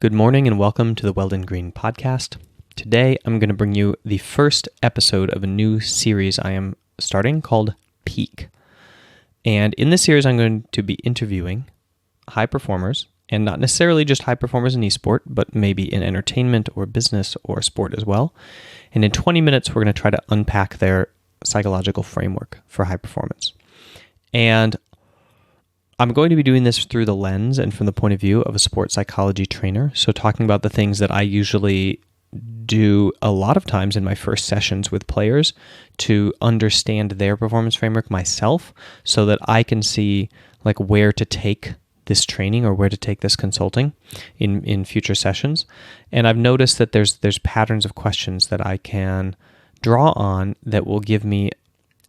Good morning and welcome to the Weldon Green podcast. Today I'm going to bring you the first episode of a new series I am starting called Peak. And in this series I'm going to be interviewing high performers, and not necessarily just high performers in esport, but maybe in entertainment or business or sport as well. And in 20 minutes we're going to try to unpack their psychological framework for high performance. And I'm going to be doing this through the lens and from the point of view of a sports psychology trainer. So talking about the things that I usually do a lot of times in my first sessions with players to understand their performance framework myself so that I can see like where to take this training or where to take this consulting in future sessions. And I've noticed that there's patterns of questions that I can draw on that will give me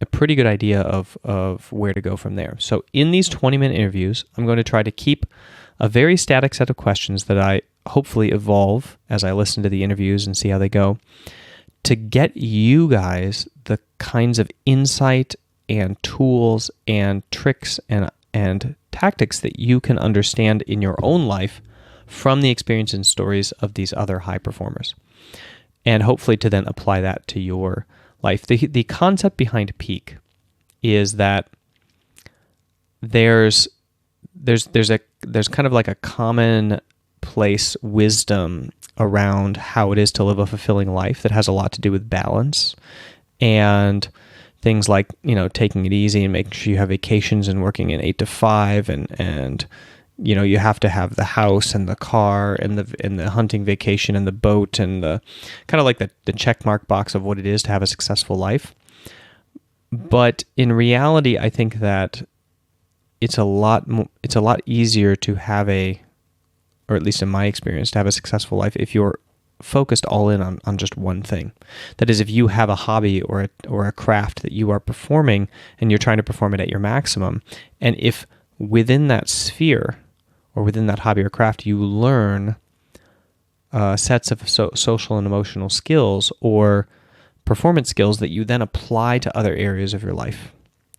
a pretty good idea of where to go from there. So in these 20-minute interviews, I'm going to try to keep a very static set of questions that I hopefully evolve as I listen to the interviews and see how they go to get you guys the kinds of insight and tools and tricks and tactics that you can understand in your own life from the experience and stories of these other high performers. And hopefully to then apply that to your life. The concept behind peak is that there's kind of like a commonplace wisdom around how it is to live a fulfilling life that has a lot to do with balance and things like, you know, taking it easy and making sure you have vacations and working in 8 to 5 and you know, you have to have the house and the car and the hunting vacation and the boat and the kind of like the check mark box of what it is to have a successful life. But in reality, I think that it's a lot easier to have or at least in my experience, to have a successful life if you're focused all in on just one thing. That is, if you have a hobby or a craft that you are performing and you're trying to perform it at your maximum, and if within that sphere or within that hobby or craft, you learn sets of social and emotional skills or performance skills that you then apply to other areas of your life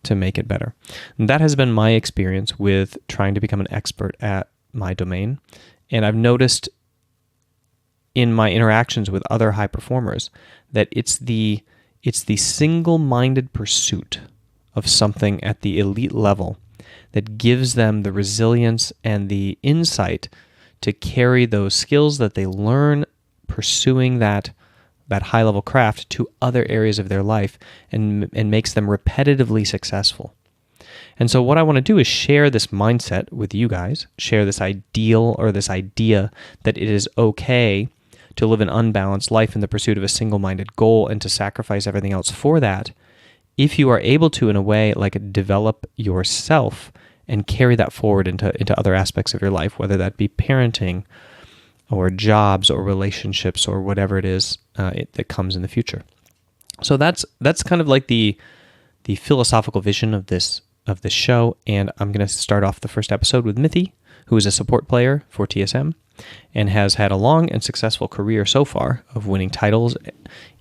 to make it better. And that has been my experience with trying to become an expert at my domain. And I've noticed in my interactions with other high performers that it's the single-minded pursuit of something at the elite level that gives them the resilience and the insight to carry those skills that they learn pursuing that high-level craft to other areas of their life and makes them repetitively successful. And so what I want to do is share this mindset with you guys, share this ideal or this idea that it is okay to live an unbalanced life in the pursuit of a single-minded goal and to sacrifice everything else for that, if you are able to, in a way, like develop yourself and carry that forward into other aspects of your life, whether that be parenting or jobs or relationships or whatever it is that comes in the future. So that's kind of like the philosophical vision of this show, and I'm going to start off the first episode with MITHY, who is a support player for TSM and has had a long and successful career so far of winning titles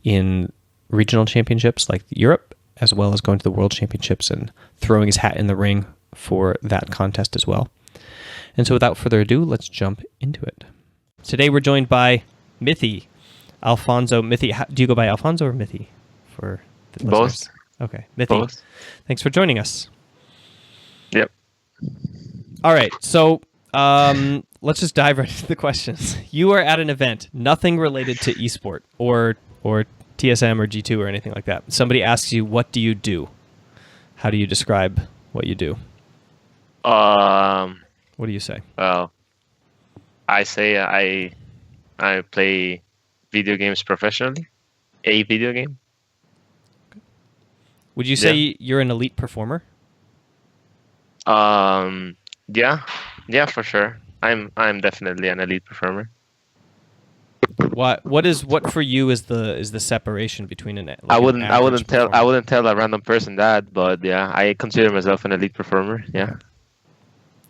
in regional championships like Europe, as well as going to the World Championships and throwing his hat in the ring for that contest as well. And so without further ado, let's jump into it. Today we're joined by MITHY, Alfonso. MITHY, do you go by Alfonso or MITHY for the listeners? Both. Okay, MITHY. Both. Thanks for joining us. Yep. All right, so let's just dive right into the questions. You are at an event, nothing related to esport or TSM or G2 or anything like that. Somebody asks you, what do you do? How do you describe what you do? What do you say? Well, I say I play video games professionally. A video game. Would you say you're an elite performer? Yeah, for sure. I'm definitely an elite performer. What for you is the separation between an? Like I wouldn't tell a random person that, but yeah, I consider myself an elite performer. Yeah.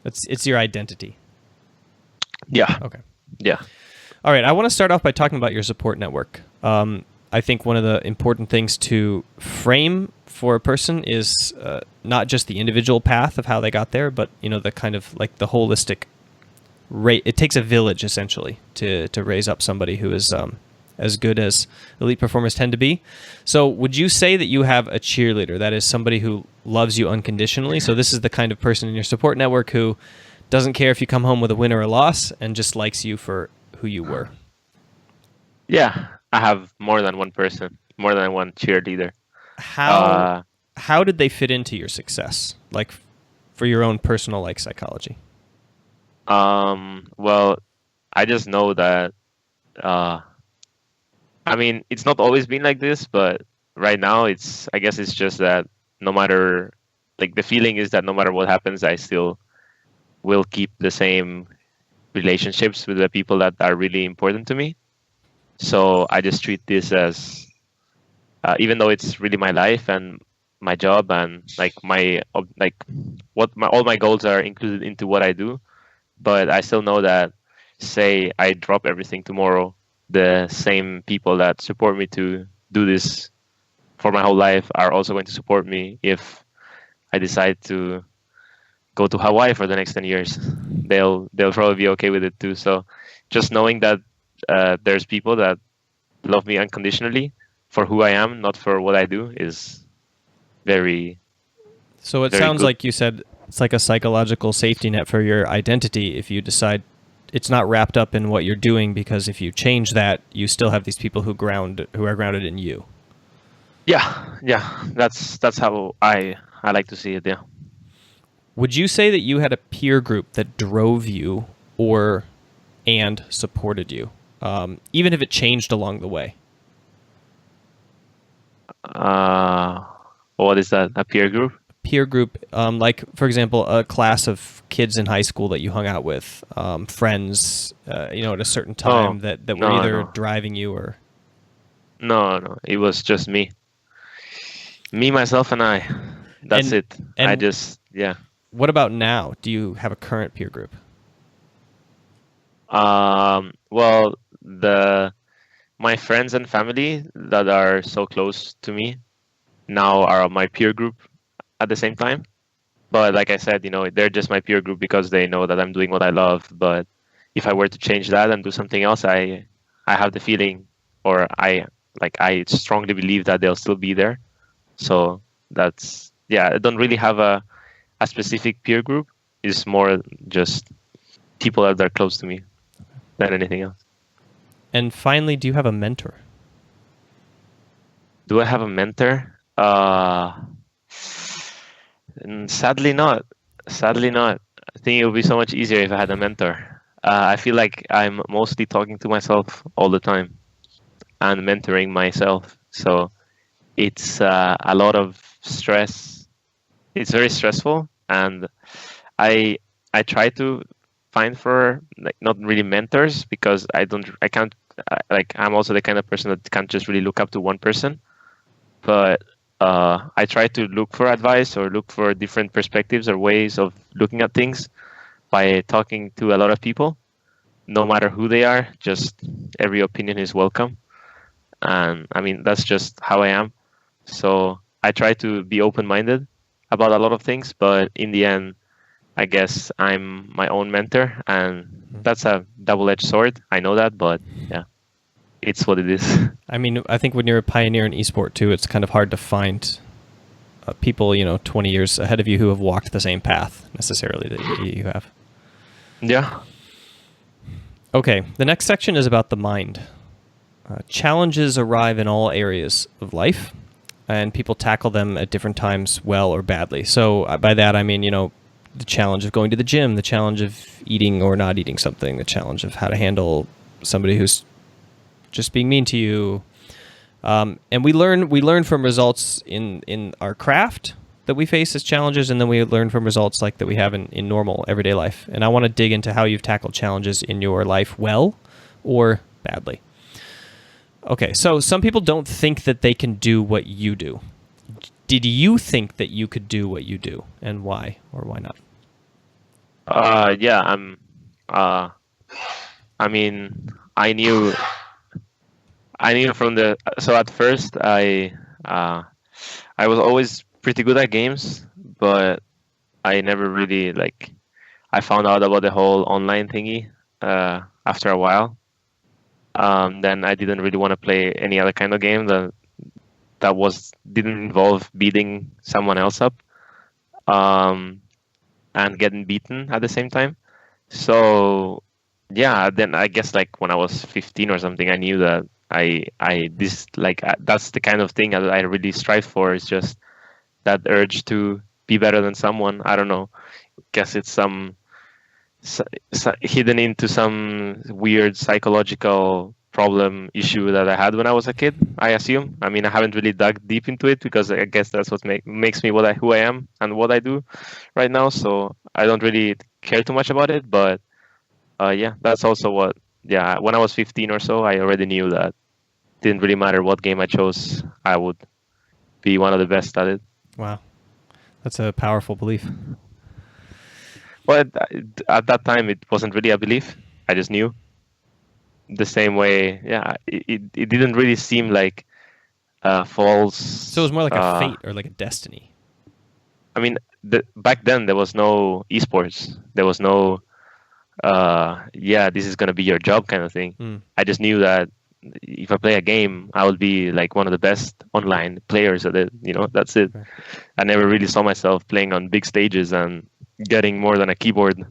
It's your identity. Yeah. Okay. Yeah. All right. I want to start off by talking about your support network. I think one of the important things to frame for a person is not just the individual path of how they got there, but the kind of like the holistic it takes a village essentially to raise up somebody who is as good as elite performers tend to be. So would you say that you have a cheerleader, that is somebody who loves you unconditionally? So this is the kind of person in your support network who doesn't care if you come home with a win or a loss and just likes you for who you were. Yeah, I have more than one person, more than one cheerleader. How did they fit into your success? Like for your own personal like psychology? Well, I just know that I mean, it's not always been like this, but right now I guess it's just that no matter, like the feeling is that no matter what happens, I still will keep the same relationships with the people that are really important to me. So I just treat this as, even though it's really my life and my job and like like all my goals are included into what I do, but I still know that, say I drop everything tomorrow, the same people that support me to do this for my whole life are also going to support me if I decide to go to Hawaii for the next 10 years. They'll probably be okay with it too. So just knowing that there's people that love me unconditionally for who I am, not for what I do, is very. So it very sounds good. like you said it's like a psychological safety net for your identity if you decide it's not wrapped up in what you're doing, because if you change that, you still have these people who are grounded in you. Yeah, that's how I like to see it. Yeah. Would you say that you had a peer group that drove you and supported you, even if it changed along the way? What is that? A peer group? Peer group, like for example, a class of kids in high school that you hung out with, friends, at a certain time that were either driving you or. No. It was just me, myself, and I. That's it. And I just What about now? Do you have a current peer group? Well, my friends and family that are so close to me now are my peer group at the same time. But like I said, they're just my peer group because they know that I'm doing what I love. But if I were to change that and do something else, I have the feeling, or I strongly believe that they'll still be there. So that's, I don't really have a specific peer group. It's more just people that are close to me than anything else. And finally, do you have a mentor? Do I have a mentor? Sadly not. Sadly not. I think it would be so much easier if I had a mentor. I feel like I'm mostly talking to myself all the time and mentoring myself. So it's a lot of stress. It's very stressful, and I try to find for not really mentors, because I can't, I'm also the kind of person that can't just really look up to one person. But I try to look for advice or look for different perspectives or ways of looking at things by talking to a lot of people, no matter who they are. Just every opinion is welcome. And I mean, that's just how I am. So I try to be open-minded about a lot of things, but in the end, I guess I'm my own mentor, and that's a double-edged sword. I know that, but yeah, it's what it is. I mean, I think when you're a pioneer in esport too, it's kind of hard to find people, 20 years ahead of you who have walked the same path necessarily that you have. Yeah. Okay, the next section is about the mind. Challenges arrive in all areas of life, and people tackle them at different times, well or badly. So by that, I mean, the challenge of going to the gym, the challenge of eating or not eating something, the challenge of how to handle somebody who's just being mean to you. And we learn from results in our craft that we face as challenges, and then we learn from results like that we have in normal everyday life. And I want to dig into how you've tackled challenges in your life well or badly. Okay, so some people don't think that they can do what you do. Did you think that you could do what you do, and why or why not? Yeah, I mean, I knew from so at first I was always pretty good at games, but I never really I found out about the whole online thingy after a while. Then I didn't really want to play any other kind of game that didn't involve beating someone else up, um, and getting beaten at the same time. So yeah, then I guess like when I was 15 or something, I knew that that's the kind of thing that I really strive for. Is just that urge to be better than someone. I don't know. Guess it's hidden into some weird psychological problem issue that I had when I was a kid. I assume. I mean, I haven't really dug deep into it because I guess that's what makes me who I am and what I do right now. So I don't really care too much about it. But yeah, that's also what. Yeah, when I was 15 or so, I already knew that it didn't really matter what game I chose, I would be one of the best at it. Wow, that's a powerful belief. Well, at that time, it wasn't really a belief. I just knew. The same way, yeah, it didn't really seem like false. So it was more like a fate or like a destiny. I mean, back then there was no esports. There was no, yeah, this is gonna be your job kind of thing. I just knew that if I play a game, I would be like one of the best online players at it. That's it. Okay. I never really saw myself playing on big stages and getting more than a keyboard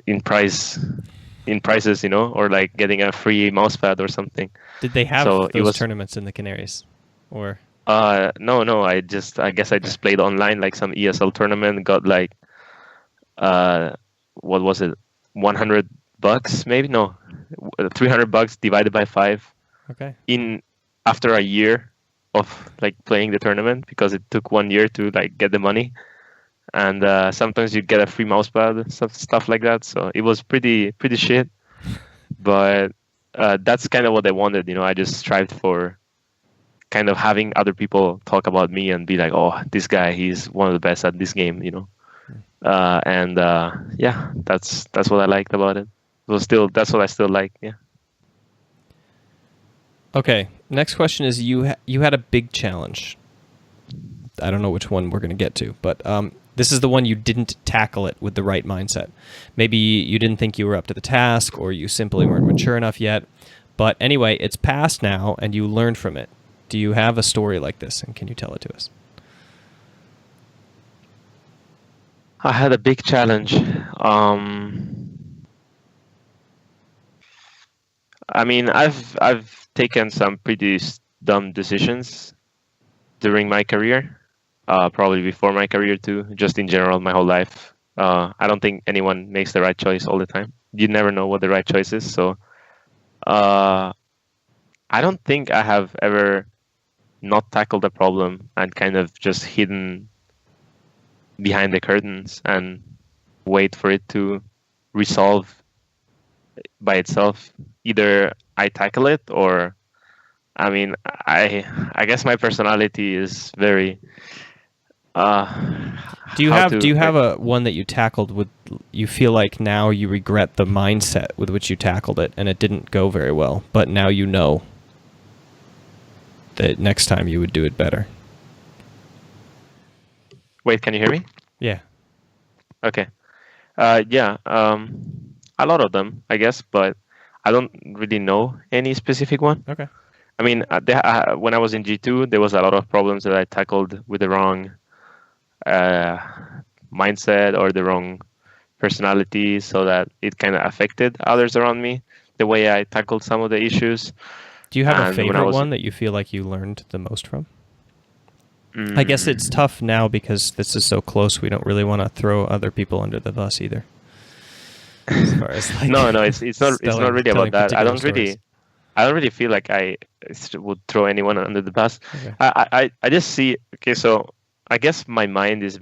in prices, or like getting a free mousepad or something. Did they have those tournaments in the Canaries, or? No. I guess I just played online, like some ESL tournament. Got like, what was it? $100 maybe? No, $300 divided by 5. Okay. After a year of like playing the tournament, because it took 1 year to like get the money. And sometimes you get a free mousepad, stuff like that. So it was pretty shit, but that's kind of what I wanted. I just strived for kind of having other people talk about me and be like, "Oh, this guy, he's one of the best at this game," and yeah, that's what I liked about it. That's what I still like. Yeah. Okay. Next question is you had a big challenge. I don't know which one we're going to get to, but this is the one you didn't tackle it with the right mindset. Maybe you didn't think you were up to the task, or you simply weren't mature enough yet. But anyway, it's past now, and you learned from it. Do you have a story like this, and can you tell it to us? I had a big challenge. I mean, I've taken some pretty dumb decisions during my career. Probably before my career too, just in general, my whole life. I don't think anyone makes the right choice all the time. You never know what the right choice is. So I don't think I have ever not tackled a problem and kind of just hidden behind the curtains and wait for it to resolve by itself. Either I tackle it, or I mean, I guess my personality is very. Do you have a one that you tackled with? You feel like now you regret the mindset with which you tackled it, and it didn't go very well, but now you know that next time you would do it better. Wait, can you hear me? Yeah. Okay. Yeah. A lot of them, I guess, but I don't really know any specific one. Okay. I mean, when I was in G2, there was a lot of problems that I tackled with the wrong mindset or the wrong personality, so that it kind of affected others around me, the way I tackled some of the issues. Do you have a favorite one that you feel like you learned the most from? I guess it's tough now because this is so close. We don't really want to throw other people under the bus either. As far as like no, it's not really about that. I don't really feel like I would throw anyone under the bus. Okay. I just see. Okay, so I guess my mind is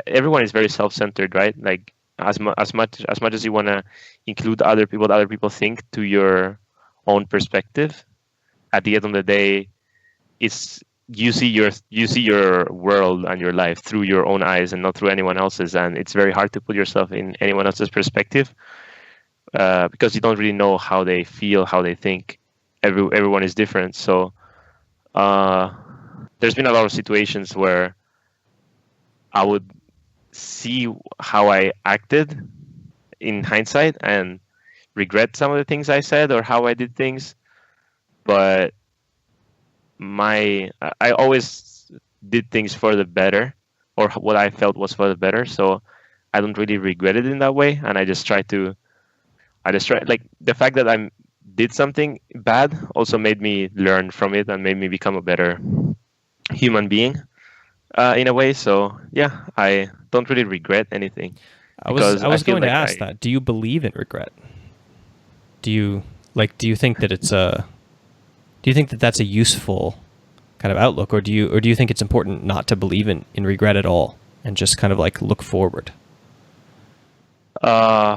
everyone is very self-centered, right? Like as much as you want to include other people, what other people think, to your own perspective. At the end of the day, it's you see your world and your life through your own eyes and not through anyone else's, and it's very hard to put yourself in anyone else's perspective because you don't really know how they feel, how they think. Everyone is different, so there's been a lot of situations where I would see how I acted in hindsight and regret some of the things I said or how I did things, but I always did things for the better, or what I felt was for the better. So I don't really regret it in that way, and I just try, like, the fact that I did something bad also made me learn from it and made me become a better human being, in a way. So yeah, I don't really regret anything because I I was feel going to like ask that. Do you believe in regret? Do you think that that's a useful kind of outlook, or do you think it's important not to believe in regret at all and just kind of like look forward? uh,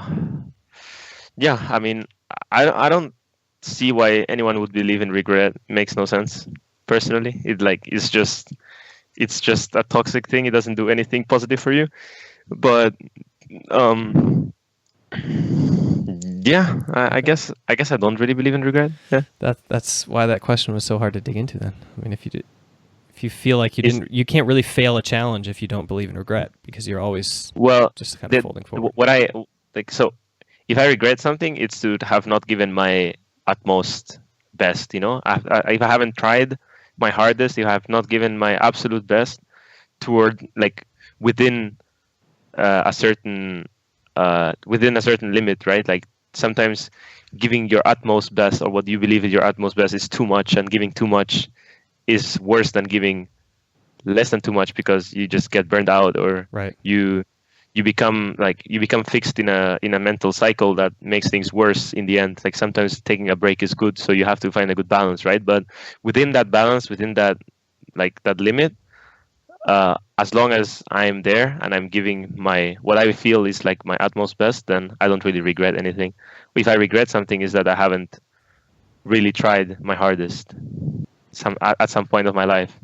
yeah, I mean, I don't see why anyone would believe in regret. It makes no sense personally. It's just a toxic thing. It doesn't do anything positive for you. But um, yeah, I guess I don't really believe in regret. Yeah. That's why that question was so hard to dig into then. I mean, if you feel like Is you can't really fail a challenge if you don't believe in regret because you're always Well, just kind of folding forward. what I like. So if I regret something, it's to have not given my utmost best. You know, if I haven't tried my hardest, if I have not given my absolute best toward, like, within within a certain limit, right? Like, sometimes giving your utmost best, or what you believe is your utmost best, is too much, and giving too much is worse than giving less than too much, because you just get burned out, or Right. you become fixed in a mental cycle that makes things worse in the end. Like, sometimes taking a break is good, so you have to find a good balance, right? But within that balance, within that, like, that limit, as long as I'm there and I'm giving my, what I feel is like my utmost best, then I don't really regret anything. If I regret something, is that I haven't really tried my hardest at some point of my life.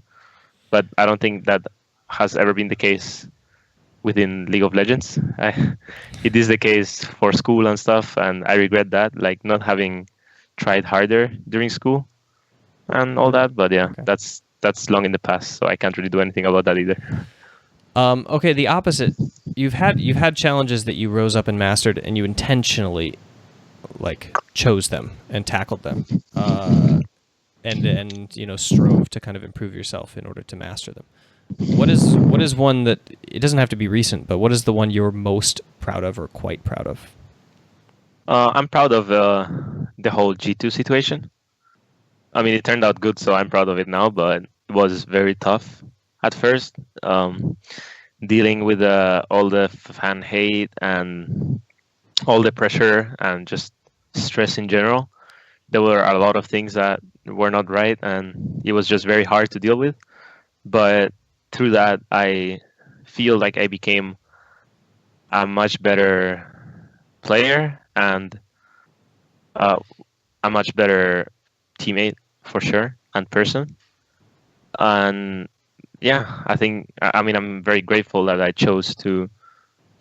But I don't think that has ever been the case within League of Legends. It is the case for school and stuff, and I regret that, like, not having tried harder during school and all that. But yeah, Okay. that's long in the past, so I can't really do anything about that either. Okay, the opposite. You've had challenges that you rose up and mastered, and you intentionally like chose them and tackled them, and strove to kind of improve yourself in order to master them. What is one that, it doesn't have to be recent, but what is the one you're most proud of or quite proud of? I'm proud of the whole G2 situation. I mean, it turned out good, so I'm proud of it now, but it was very tough at first, dealing with all the fan hate and all the pressure and just stress in general. There were a lot of things that were not right, and it was just very hard to deal with. But through that, I feel like I became a much better player and a much better teammate, for sure, and person. And yeah, I mean, I'm very grateful that I chose to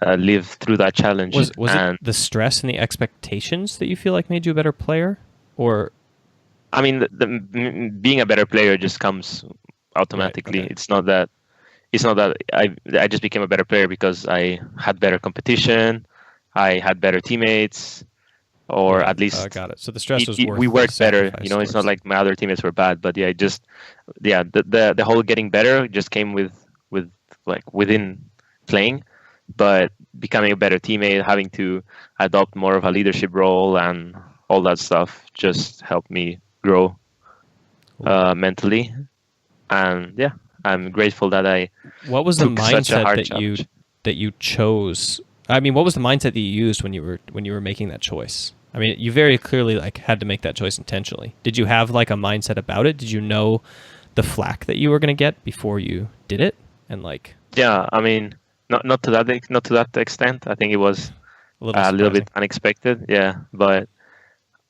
live through that challenge. Was And it the stress and the expectations that you feel like made you a better player, or I mean, being a better player just comes automatically. Right, okay. It's not that I just became a better player because I had better competition, I had better teammates, or Yeah, at least got it. So the stress was worth we the worked better. sacrifice You know, it's not towards. like my other teammates were bad, but the whole getting better just came with like within playing, but becoming a better teammate, having to adopt more of a leadership role, and all that stuff just helped me grow mentally. And yeah, I'm grateful that I What was the took such a mindset hard challenge. that you chose? I mean, what was the mindset that you used when you were making that choice? I mean, you very clearly like had to make that choice intentionally. Did you have like a mindset about it? Did you know the flack that you were going to get before you did it? And like Yeah, I mean, not to that extent. I think it was a little a little surprising. bit unexpected. Yeah, but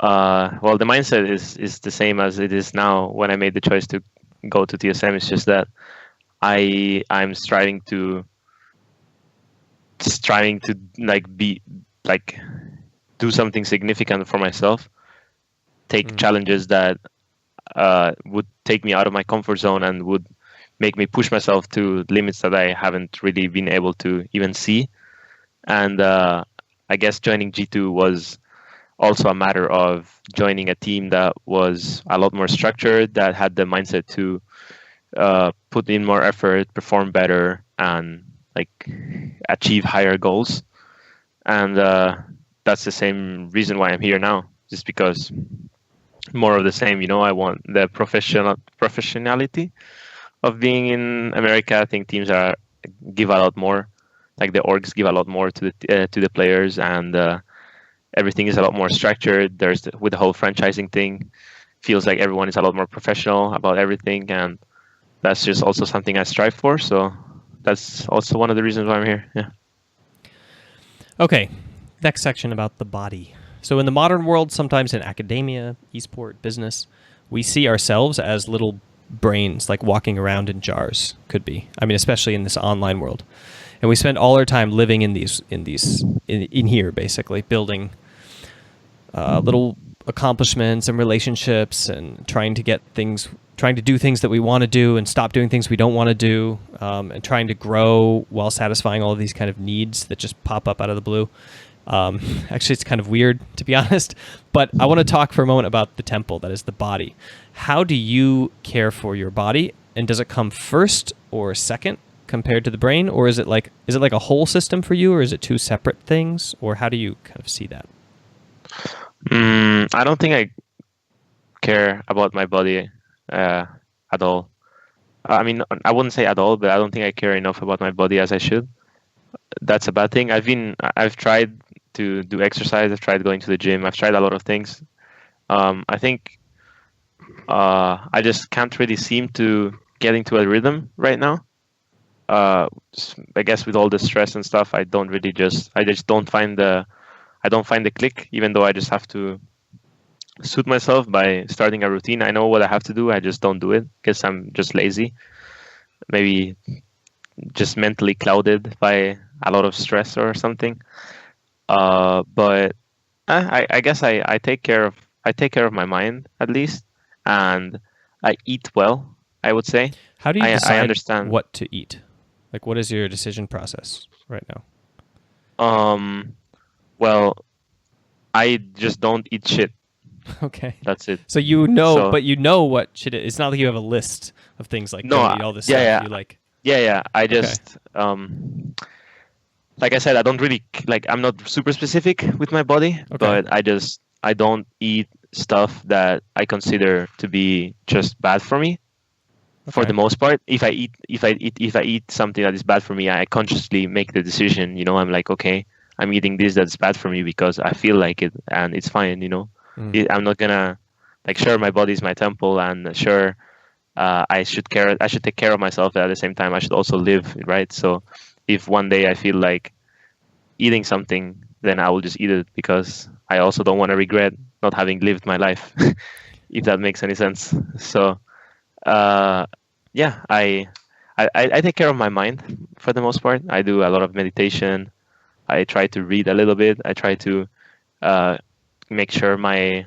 well, the mindset is the same as it is now when I made the choice to go to TSM. It's just that I'm striving to like be like do something significant for myself, take challenges that would take me out of my comfort zone and would make me push myself to limits that I haven't really been able to even see. And I guess joining G2 was also a matter of joining a team that was a lot more structured, that had the mindset to put in more effort, perform better, and like achieve higher goals. And that's the same reason why I'm here now, just because more of the same. I want the professionality of being in America. I think teams give a lot more, like the orgs give a lot more to the players, and everything is a lot more structured. With the whole franchising thing, feels like everyone is a lot more professional about everything, and that's just also something I strive for. So that's also one of the reasons why I'm here. Yeah. Okay, next section about the body. So in the modern world, sometimes in academia, esport, business, we see ourselves as little brains, like walking around in jars. Could be. I mean, especially in this online world, and we spend all our time living in here, basically building little accomplishments and relationships, and trying to do things that we want to do and stop doing things we don't want to do, and trying to grow while satisfying all of these kind of needs that just pop up out of the blue. Actually, it's kind of weird, to be honest, but I want to talk for a moment about the temple, that is the body. How do you care for your body, and does it come first or second compared to the brain, or is it like a whole system for you, or is it two separate things, or how do you kind of see that? I don't think I care about my body at all. I mean, I wouldn't say at all, but I don't think I care enough about my body as I should. That's a bad thing. I've tried to do exercise. I've tried going to the gym. I've tried a lot of things. I think I just can't really seem to get into a rhythm right now. I guess with all the stress and stuff, I just don't find the click, even though I just have to suit myself by starting a routine. I know what I have to do. I just don't do it because I'm just lazy. Maybe just mentally clouded by a lot of stress or something. But I guess I take care of my mind at least, and I eat well, I would say. How do you decide I understand what to eat? Like, what is your decision process right now? Well, I just don't eat shit. Okay. That's it. So but you know what shit it is. It's not like you have a list of things like, don't eat all this stuff. Yeah. You like... Yeah. I just, like I said, I don't really, I'm not super specific with my body, but I don't eat stuff that I consider to be just bad for me. For the most part, if I eat something that is bad for me, I consciously make the decision. I'm like, okay, I'm eating this that's bad for me because I feel like it, and it's fine. I'm not gonna sure, my body is my temple, and sure, I should take care of myself, but at the same time I should also live, right? So if one day I feel like eating something, then I will just eat it, because I also don't want to regret not having lived my life, if that makes any sense. So yeah, I take care of my mind for the most part. I do a lot of meditation. I try to read a little bit. I try to make sure my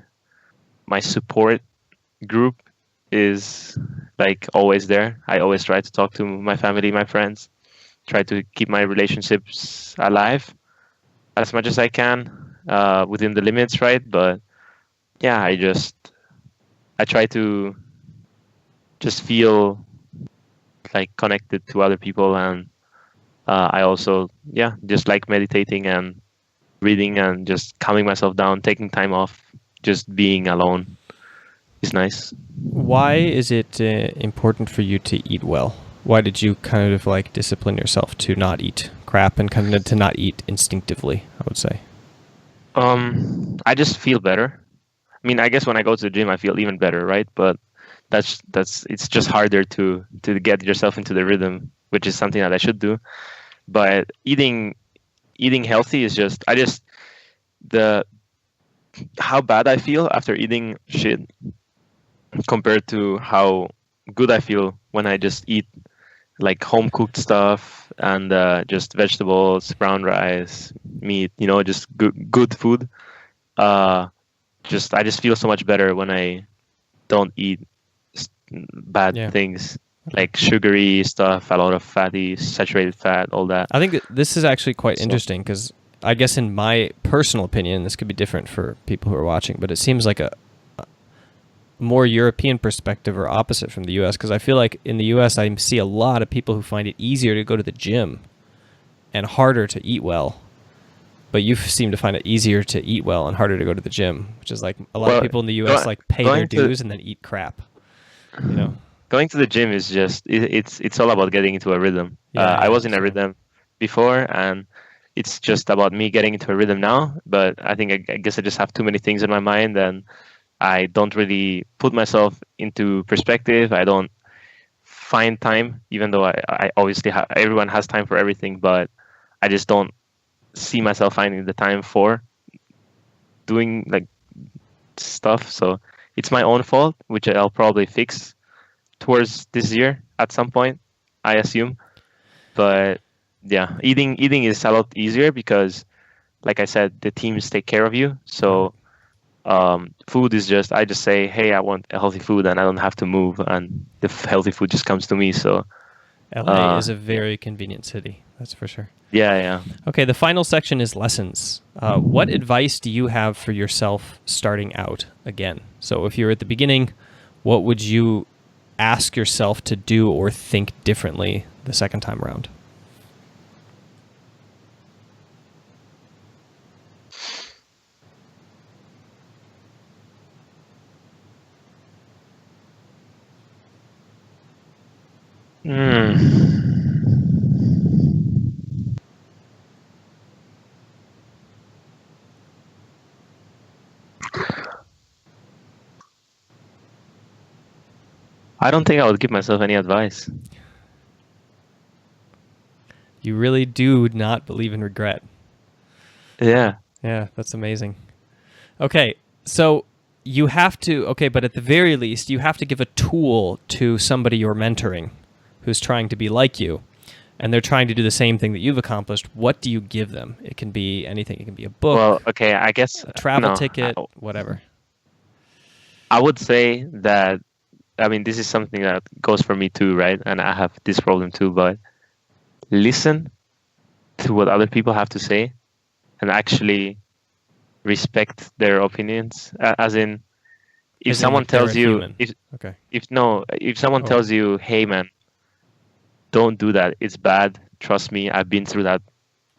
support group is always there. I always try to talk to my family, my friends, try to keep my relationships alive as much as I can, within the limits, right? But yeah, I try to just feel connected to other people, and I also just like meditating and reading and just calming myself down, taking time off, just being alone is nice. Why is it important for you to eat well? Why did you kind of discipline yourself to not eat crap and kind of to not eat instinctively, I would say? I just feel better. I mean, I guess when I go to the gym, I feel even better, right? But it's just harder to get yourself into the rhythm, which is something that I should do. But eating healthy is how bad I feel after eating shit compared to how good I feel when I just eat home cooked stuff and just vegetables, brown rice, meat, just good food. I just feel so much better when I don't eat bad things, like sugary stuff, a lot of fatty, saturated fat, all that. I think this is actually quite interesting, because I guess in my personal opinion, this could be different for people who are watching, but it seems like a more European perspective or opposite from the US, because I feel like in the US I see a lot of people who find it easier to go to the gym and harder to eat well. But you seem to find it easier to eat well and harder to go to the gym, which is like a lot of people in the US like pay their dues and then eat crap. You know, going to the gym is just it's all about getting into a rhythm. I was in a rhythm before, and it's just about me getting into a rhythm now. But I think I guess I just have too many things in my mind, and I don't really put myself into perspective. I don't find time, even though I obviously everyone has time for everything, but I just don't see myself finding the time for doing like stuff. So it's my own fault, which I'll probably fix towards this year at some point, I assume. But yeah, eating is a lot easier because, like I said, the teams take care of you. So food is just, I just say, hey, I want a healthy food, and I don't have to move, and the healthy food just comes to me. So LA is a very convenient city, that's for sure. Yeah. Okay, the final section is lessons. What advice do you have for yourself starting out again? So if you're at the beginning, what would you ask yourself to do or think differently the second time around? I don't think I would give myself any advice. You really do not believe in regret. Yeah. Yeah, that's amazing. Okay, so you have to, but at the very least, you have to give a tool to somebody you're mentoring who's trying to be like you, and they're trying to do the same thing that you've accomplished. What do you give them? It can be anything. It can be a book, well, okay, I guess a travel ticket, whatever. I would say that, I mean, this is something that goes for me too, right? And I have this problem too, but listen to what other people have to say and actually respect their opinions. As in, if someone tells you, if someone tells you, hey man, don't do that, it's bad, trust me, I've been through that,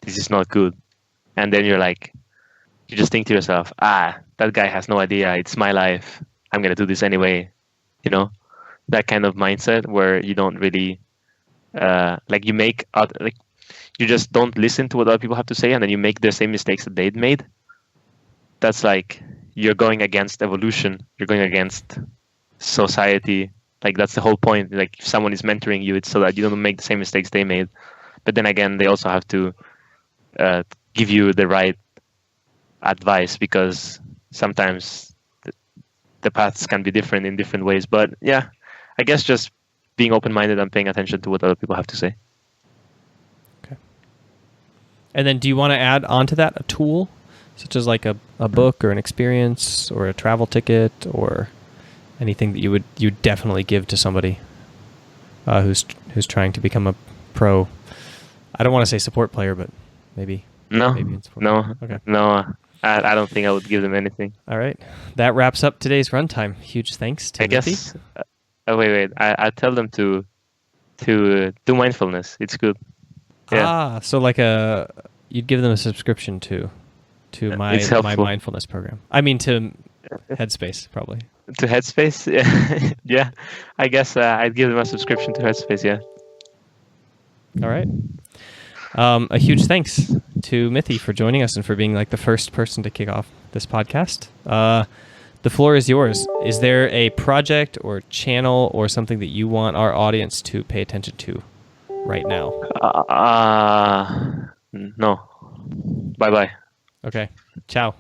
this is not good. And then you just think to yourself, that guy has no idea, it's my life, I'm going to do this anyway. You know, that kind of mindset where you don't really, you just don't listen to what other people have to say, and then you make the same mistakes that they'd made. That's like, you're going against evolution. You're going against society. Like, that's the whole point. Like, if someone is mentoring you, it's so that you don't make the same mistakes they made. But then again, they also have to give you the right advice, because sometimes the paths can be different in different ways. But yeah, I guess just being open-minded and paying attention to what other people have to say. Okay. And then do you want to add onto that a tool, such as like a book or an experience or a travel ticket or anything that you definitely give to somebody who's trying to become a pro? I don't want to say support player, but maybe. No. Okay. No. I don't think I would give them anything. All right. That wraps up today's runtime. Huge thanks to MITHY. I guess. Wait. I tell them to do mindfulness. It's good. Yeah. So like you'd give them a subscription to my mindfulness program. I mean to Headspace, probably. To Headspace? Yeah. I guess I'd give them a subscription to Headspace, yeah. All right. A huge thanks to MITHY for joining us and for being like the first person to kick off this podcast. The floor is yours. Is there a project or channel or something that you want our audience to pay attention to right now? No. Bye-bye. Okay. Ciao.